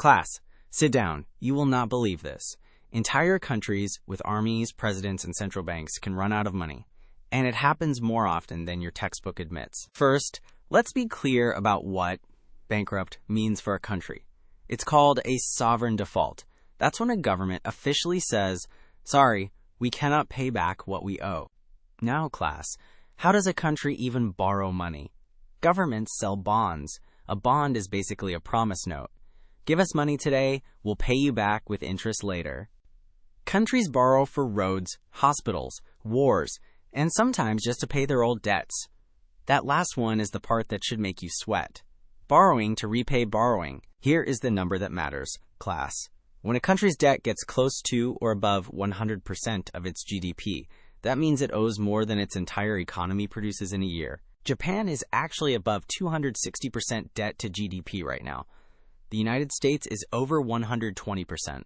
Class, sit down. You will not believe this. Entire countries with armies, presidents, and central banks can run out of money. And it happens more often than your textbook admits. First, let's be clear about what bankrupt means for a country. It's called a sovereign default. That's when a government officially says, sorry, we cannot pay back what we owe. Now, class, how does a country even borrow money? Governments sell bonds. A bond is basically a promise note. Give us money today, we'll pay you back with interest later. Countries borrow for roads, hospitals, wars, and sometimes just to pay their old debts. That last one is the part that should make you sweat. Borrowing to repay borrowing. Here is the number that matters, class. When a country's debt gets close to or above 100% of its GDP, that means it owes more than its entire economy produces in a year. Japan is actually above 260% debt to GDP right now. The United States is over 120%.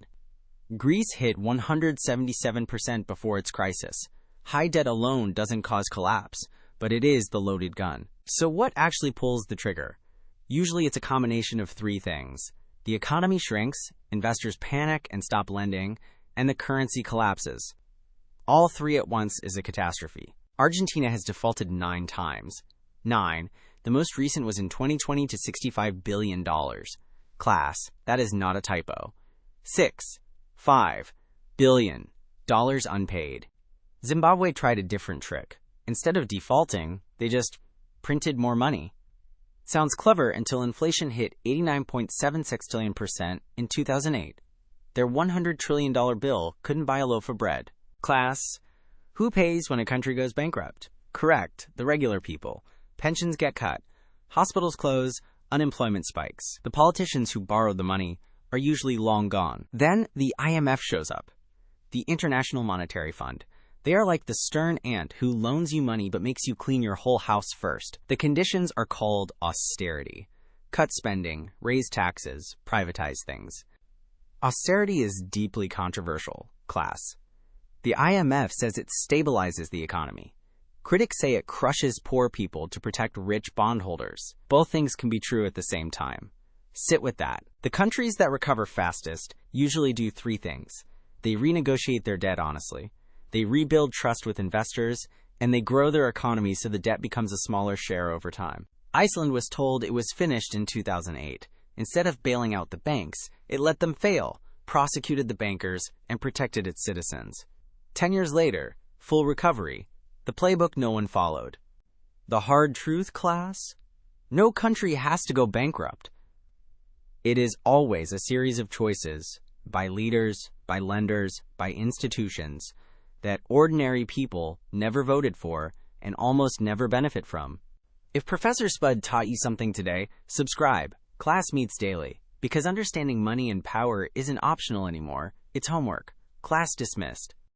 Greece hit 177% before its crisis. High debt alone doesn't cause collapse, but it is the loaded gun. So what actually pulls the trigger? Usually it's a combination of three things. The economy shrinks, investors panic and stop lending, and the currency collapses. All three at once is a catastrophe. Argentina has defaulted 9 times. 9. The most recent was in 2020 to $65 billion. Class, that is not a typo. 6. $5 billion unpaid. Zimbabwe tried a different trick. Instead of defaulting, they just printed more money. Sounds clever until inflation hit 89.76 trillion% in 2008. Their $100 trillion bill couldn't buy a loaf of bread. Class, who pays when a country goes bankrupt? Correct, the regular people. Pensions get cut. Hospitals close. Unemployment spikes. The politicians who borrowed the money are usually long gone. Then the IMF shows up. The International Monetary Fund. They are like the stern aunt who loans you money but makes you clean your whole house first. The conditions are called austerity. Cut spending, raise taxes, privatize things. Austerity is deeply controversial, class. The IMF says it stabilizes the economy. Critics say it crushes poor people to protect rich bondholders. Both things can be true at the same time. Sit with that. The countries that recover fastest usually do 3 things. They renegotiate their debt honestly. They rebuild trust with investors, and they grow their economy so the debt becomes a smaller share over time. Iceland was told it was finished in 2008. Instead of bailing out the banks, it let them fail, prosecuted the bankers, and protected its citizens. 10 years later, full recovery. The playbook no one followed. The hard truth, class? No country has to go bankrupt. It is always a series of choices, by leaders, by lenders, by institutions, that ordinary people never voted for and almost never benefit from. If Professor Spud taught you something today, subscribe. Class meets daily. Because understanding money and power isn't optional anymore, it's homework. Class dismissed.